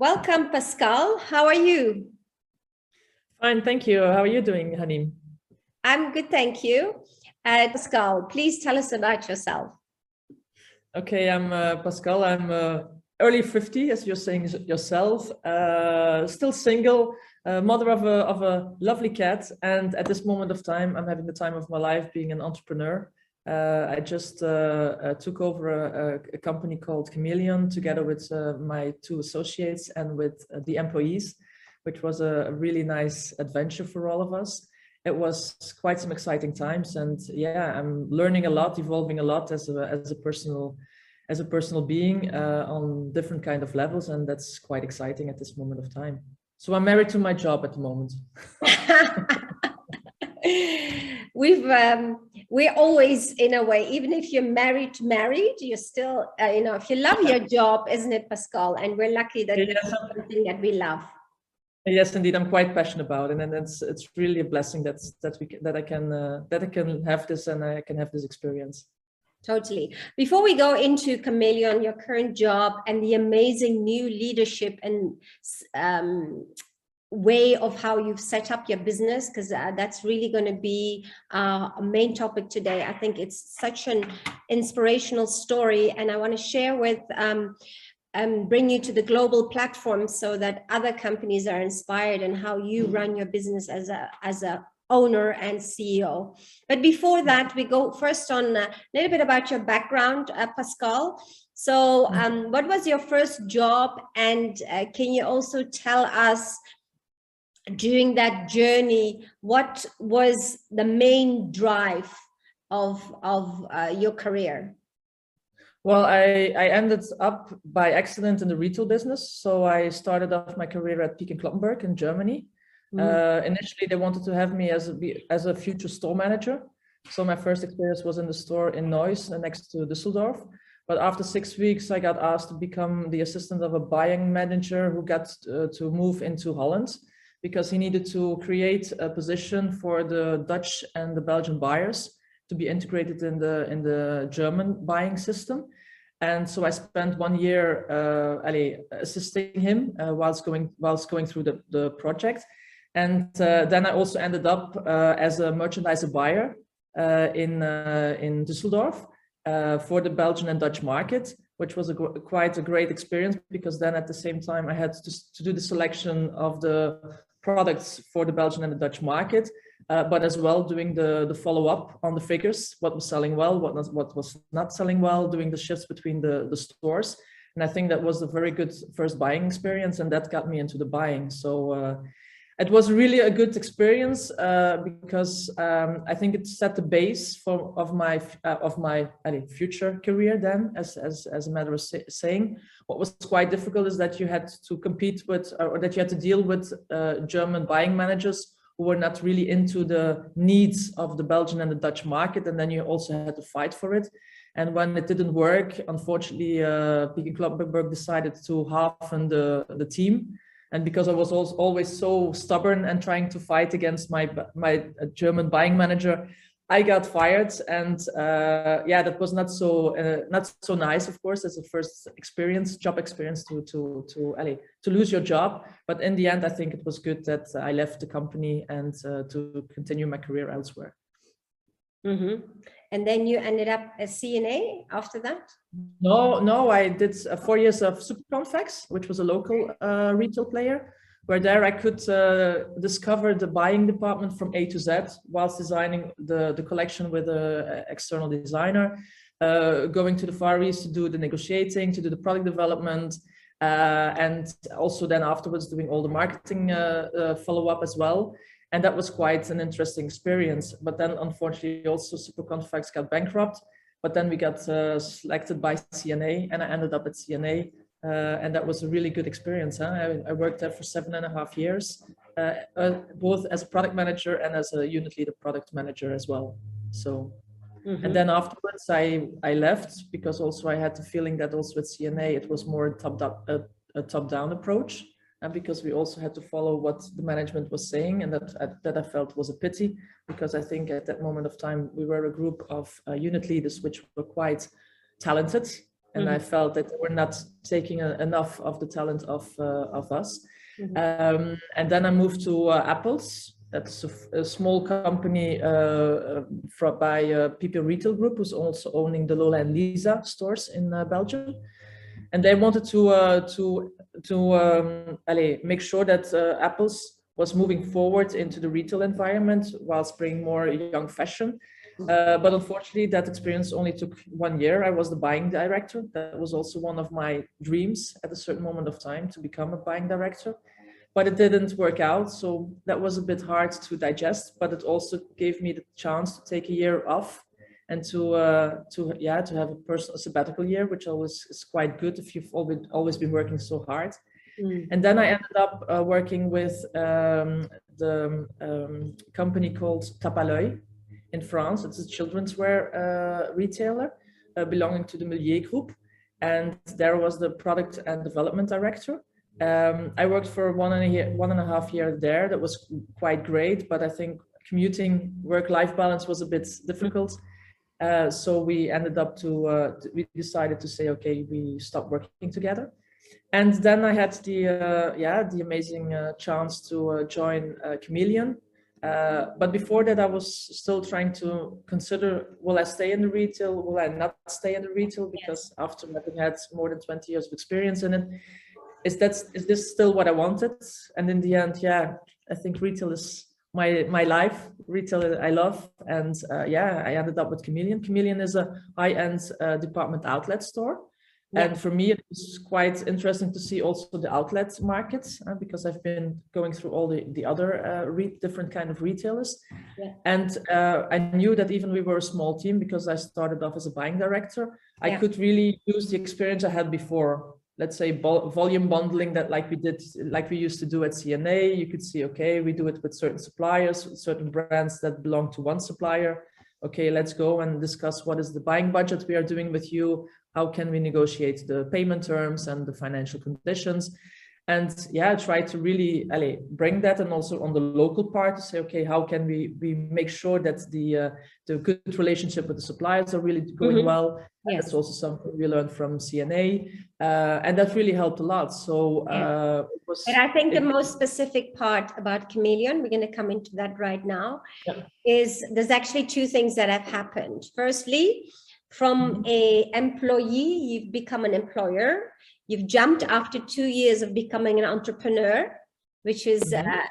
Welcome, Pascal. How are you? Fine, thank you. How are you doing, Hanim? I'm good, thank you. Pascal, please tell us about yourself. Okay, I'm Pascal. I'm early 50, as you're saying yourself. Still single, mother of a lovely cat, and at this moment of time, I'm having the time of my life being an entrepreneur. I just took over a company called Cameleon together with my two associates and with the employees, which was a really nice adventure for all of us. It was quite some exciting times, and yeah, I'm learning a lot, evolving a lot as a personal being on different kind of levels, and that's quite exciting at this moment of time. So I'm married to my job at the moment. We're always, in a way, even if you're married, you're still, if you love your job, isn't it, Pascal? And we're lucky that it's something that we love. Yes, indeed, I'm quite passionate about it, and it's really a blessing that I can have this and I can have this experience. Totally. Before we go into Cameleon, your current job, and the amazing new leadership and way of how you've set up your business, because that's really going to be a main topic today. I think it's such an inspirational story, and I want to share with bring you to the global platform so that other companies are inspired in how you run your business as a owner and CEO. But before that, we go first on a little bit about your background, Pascal. So what was your first job? And can you also tell us, during that journey, what was the main drive of your career? Well, I ended up by accident in the retail business. So I started off my career at Peek & Cloppenburg in Germany. Initially, they wanted to have me as a future store manager. So my first experience was in the store in Neuss, next to Düsseldorf. But after 6 weeks, I got asked to become the assistant of a buying manager who got to move into Holland, because he needed to create a position for the Dutch and the Belgian buyers to be integrated in the German buying system. And so I spent 1 year assisting him whilst going through the project. And then I also ended up as a merchandiser buyer in Düsseldorf for the Belgian and Dutch market, which was quite a great experience, because then at the same time I had to do the selection of the products for the Belgian and the Dutch market, but as well doing the follow-up on the figures, what was selling well, what was not selling well, doing the shifts between the stores. And I think that was a very good first buying experience, and that got me into the buying. So it was really a good experience because I think it set the base of my future career then, as a matter of saying. What was quite difficult is that you had to compete with, or that you had to deal with German buying managers who were not really into the needs of the Belgian and the Dutch market, and then you also had to fight for it. And when it didn't work, unfortunately, Peek & Cloppenburg decided to halve the team. And because I was always so stubborn and trying to fight against my German buying manager, I got fired. And yeah, that was not so nice, of course, as a first job experience to lose your job. But in the end, I think it was good that I left the company and to continue my career elsewhere. And then you ended up as CNA after that? No, I did 4 years of Superconfex, which was a local retail player, where there I could discover the buying department from A to Z whilst designing the collection with an external designer, going to the Far East to do the negotiating, to do the product development, and also then afterwards doing all the marketing follow-up as well. And that was quite an interesting experience. But then unfortunately also Superconfex got bankrupt. But then we got selected by CNA, and I ended up at CNA. And that was a really good experience. I worked there for 7.5 years, both as a product manager and as a unit leader product manager as well. So, and then afterwards I left, because also I had the feeling that also at CNA it was more a top-down approach. And because we also had to follow what the management was saying, and that I felt was a pity, because I think at that moment of time we were a group of unit leaders which were quite talented, and I felt that they were not taking enough of the talent of us. And then I moved to Apples. That's a small company by PP Retail Group, who's also owning the Lola and Lisa stores in Belgium. And they wanted to make sure that Apples was moving forward into the retail environment whilst bringing more young fashion. But unfortunately, that experience only took 1 year. I was the buying director. That was also one of my dreams at a certain moment of time, to become a buying director. But it didn't work out. So that was a bit hard to digest, but it also gave me the chance to take a year off and to have a personal sabbatical year, which always is quite good if you've always been working so hard. And then I ended up working with the company called Tape à l'œil in France. It's a children's wear retailer belonging to the Milieu Group. And there was the product and development director. I worked for 1.5 years there. That was quite great, but I think commuting work-life balance was a bit difficult. So we ended up we decided to say, okay, we stop working together. And then I had the amazing chance to join Cameleon. But before that, I was still trying to consider, will I stay in the retail? Will I not stay in the retail? Because after having had more than 20 years of experience in it, is this still what I wanted? And in the end, I think retail is my life. Retail I love. And I ended up with Cameleon. Cameleon is a high-end department outlet store. And for me, it was quite interesting to see also the outlet markets, because I've been going through all the other different kind of retailers. And I knew that even we were a small team, because I started off as a buying director, I could really use the experience I had before. Let's say volume bundling, that like we used to do at CNA. You could see, okay, we do it with certain suppliers, with certain brands that belong to one supplier. Okay, let's go and discuss what is the buying budget we are doing with you. How can we negotiate the payment terms and the financial conditions? And try to really bring that, and also on the local part to say, okay, how can we make sure that the good relationship with the suppliers are really going well? That's also something we learned from CNA, and that really helped a lot. So but I think the most specific part about Cameleon, we're going to come into that right now, is there's actually two things that have happened. Firstly, from an employee, you've become an employer. You've jumped after 2 years of becoming an entrepreneur, which is an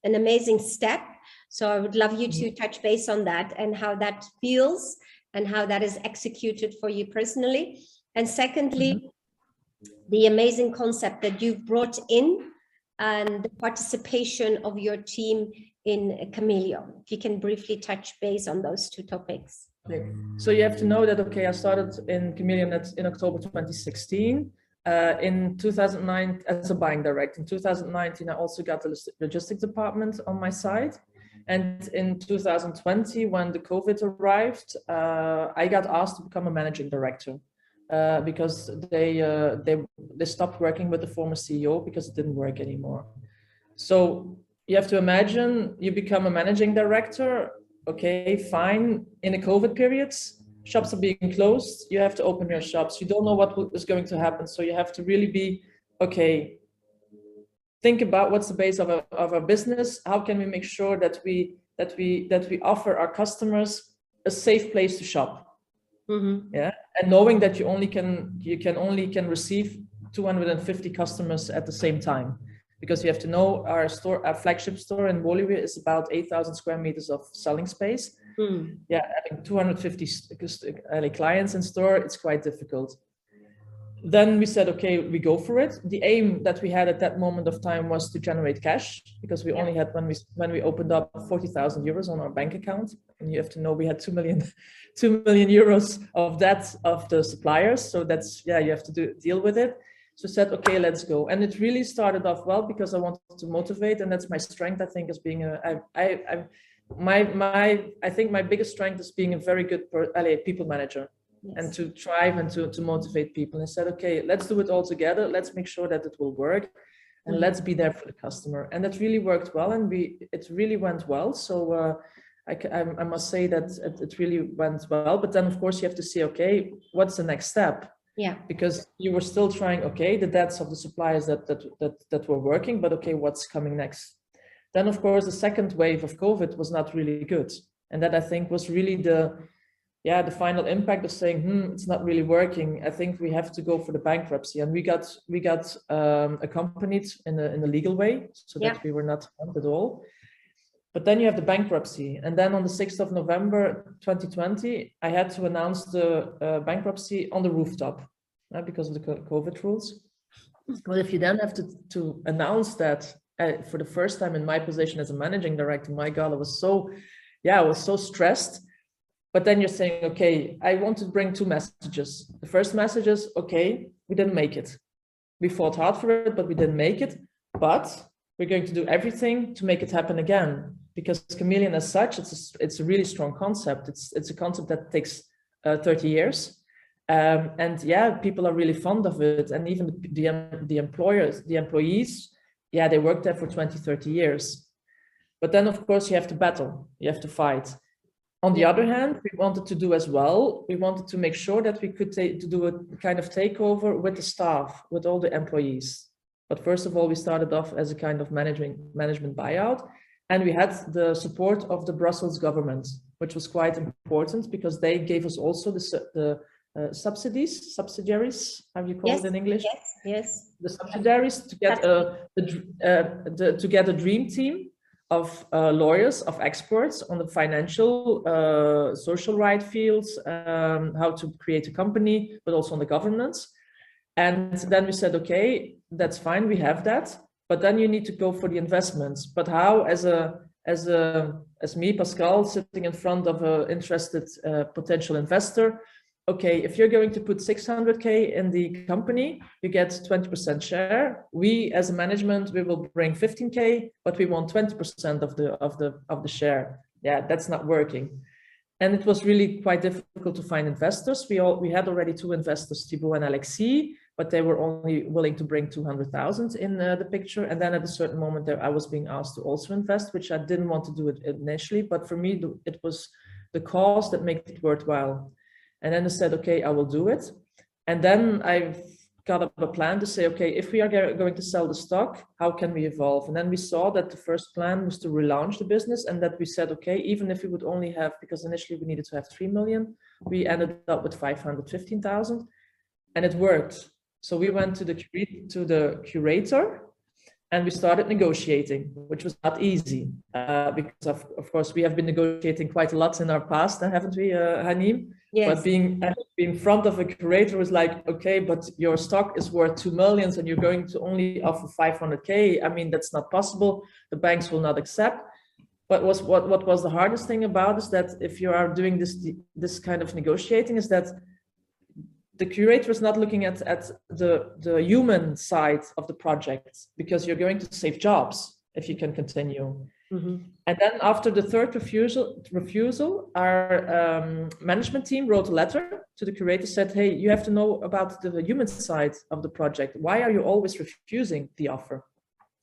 amazing step. So I would love you to touch base on that and how that feels and how that is executed for you personally. And secondly, the amazing concept that you've brought in and the participation of your team in Cameleon. If you can briefly touch base on those two topics. So you have to know that, okay, I started in Cameleon in October 2016. In 2009, as a buying director. In 2019, I also got the logistics department on my side. And in 2020, when the COVID arrived, I got asked to become a managing director because they stopped working with the former CEO because it didn't work anymore. So you have to imagine you become a managing director. Okay, fine. In the COVID periods, shops are being closed. You have to open your shops. You don't know what is going to happen. So you have to really be, okay, think about what's the base of our business. How can we make sure that we offer our customers a safe place to shop? Yeah, and knowing that you can only receive 250 customers at the same time. Because you have to know our flagship store in Woluwe is about 8,000 square meters of selling space. Having 250 clients in store, it's quite difficult. Then we said, okay, we go for it. The aim that we had at that moment of time was to generate cash, because we only had, when we opened up, 40,000 euros on our bank account. And you have to know we had 2 million euros of that of the suppliers. So that's, you have to deal with it. So I said, okay, let's go. And it really started off well because I wanted to motivate, and that's my strength, I think, as being I think my biggest strength is being a very good people manager. And to thrive and to motivate people. And I said, okay, let's do it all together. Let's make sure that it will work, and let's be there for the customer. And that really worked well, and it really went well. So I must say that it really went well. But then, of course, you have to see, okay, what's the next step? Yeah. Because you were still trying, okay, the debts of the suppliers that were working, but okay, what's coming next? Then, of course, the second wave of COVID was not really good. And that, I think, was really the final impact of saying, it's not really working. I think we have to go for the bankruptcy. And we got accompanied in a legal way, so that we were not harmed at all. But then you have the bankruptcy. And then on the 6th of November, 2020, I had to announce the bankruptcy on the rooftop because of the COVID rules. Well, if you then have to announce that for the first time in my position as a managing director, my God, I was so stressed. But then you're saying, okay, I want to bring two messages. The first message is, okay, we didn't make it. We fought hard for it, but we didn't make it. But we're going to do everything to make it happen again. Because Cameleon as such, it's a really strong concept. It's a concept that takes 30 years. And people are really fond of it. And even the employees, they worked there for 20, 30 years. But then, of course, you have to battle, you have to fight. On the other hand, we wanted to do as well. We wanted to make sure that we could do a kind of takeover with the staff, with all the employees. But first of all, we started off as a kind of management buyout. And we had the support of the Brussels government, which was quite important because they gave us also the subsidiaries, how do you call it in English? Yes. The subsidiaries to get a dream team of lawyers, of experts on the financial, social right fields, how to create a company, but also on the governance. And then we said, okay, that's fine, we have that. But then you need to go for the investments. But how, as me, Pascal, sitting in front of an interested potential investor, okay, if you're going to put 600K in the company, you get 20% share. We, as a management, we will bring 15K, but we want 20% of the share. Yeah, that's not working. And it was really quite difficult to find investors. We had already two investors, Thibaut and Alexis, but they were only willing to bring 200,000 in the picture. And then at a certain moment there, I was being asked to also invest, which I didn't want to do it initially, but for me, it was the cause that made it worthwhile. And then I said, okay, I will do it. And then I've got up a plan to say, okay, if we are going to sell the stock, how can we evolve? And then we saw that the first plan was to relaunch the business, and that we said, okay, even if we would only have, because initially we needed to have 3 million, we ended up with 515,000, and it worked. So we went to the curator and we started negotiating, which was not easy because of course we have been negotiating quite a lot in our past, haven't we, Hanim? Yes. But being in front of a curator was like, okay, but your stock is worth 2 million and you're going to only offer 500K. I mean, that's not possible. The banks will not accept. But what was the hardest thing about is that if you are doing this kind of negotiating is that the curator is not looking at the human side of the project, because you're going to save jobs if you can continue. Mm-hmm. And then after the third refusal, our management team wrote a letter to the curator, said, hey, you have to know about the human side of the project. Why are you always refusing the offer?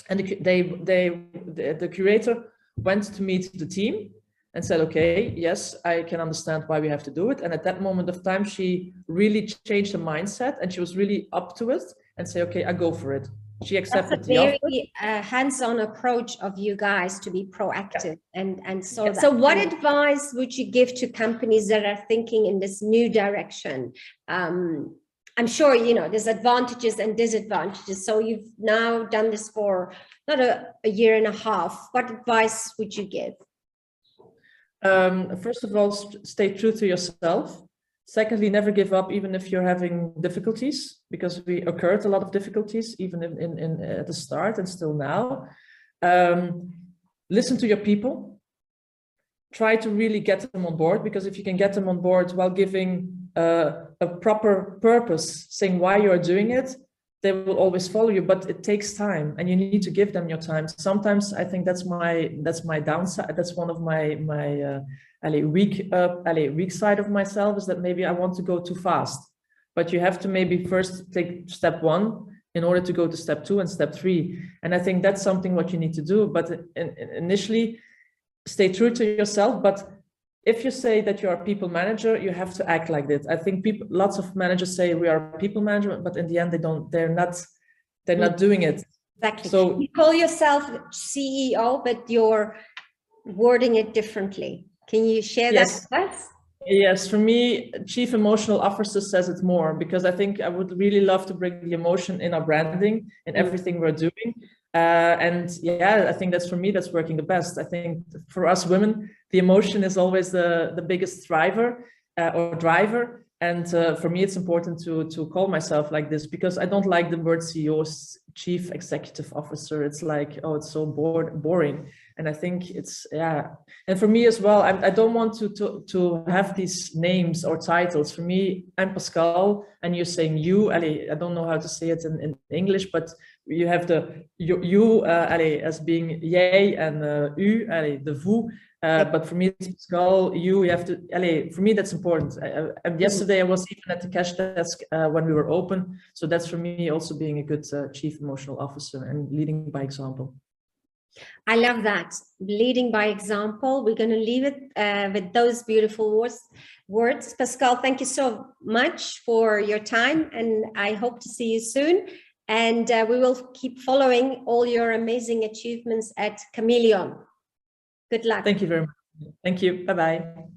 And the curator went to meet the team and said, okay, yes, I can understand why we have to do it. And at that moment of time, she really changed her mindset and she was really up to it and say, okay, I go for it. She accepted the offer. That's a very hands-on approach of you guys to be proactive. And so what advice would you give to companies that are thinking in this new direction? I'm sure, there's advantages and disadvantages. So you've now done this for not a year and a half. What advice would you give? First of all, stay true to yourself. Secondly, never give up, even if you're having difficulties, because we occurred a lot of difficulties, even in at the start and still now. Listen to your people. Try to really get them on board, because if you can get them on board while giving a proper purpose, saying why you're doing it, they will always follow you, but it takes time and you need to give them your time. Sometimes I think that's my downside. That's one of my weak side of myself, is that maybe I want to go too fast, but you have to maybe first take step 1 in order to go to step 2 and step 3. And I think that's something what you need to do. But initially, stay true to yourself. But if you say that you're a people manager, you have to act like this. I think lots of managers say we are people manager, but in the end, they're not doing it. Exactly. So you call yourself CEO, but you're wording it differently. Can you share that with us? Yes, for me, Chief Emotional Officer says it more, because I think I would really love to bring the emotion in our branding and everything we're doing. And yeah, I think that's, for me, that's working the best. I think for us women, the emotion is always the biggest driver. And for me, it's important to call myself like this, because I don't like the word CEO, Chief Executive Officer. It's like, oh, it's so boring. And I think it's, yeah. And for me as well, I don't want to have these names or titles. For me, I'm Pascal, and you're saying you. Allez, I don't know how to say it in English, but you have the you allez, as being jij and u, allez, the vous. But for me, it's Pascal, you have to, allez, for me, that's important. And yesterday I was even at the cash desk when we were open. So that's for me also being a good Chief Emotional Officer and leading by example. I love that. Leading by example. We're going to leave it with those beautiful words. Pascal, thank you so much for your time, and I hope to see you soon. And we will keep following all your amazing achievements at Cameleon. Good luck. Thank you very much. Thank you. Bye-bye.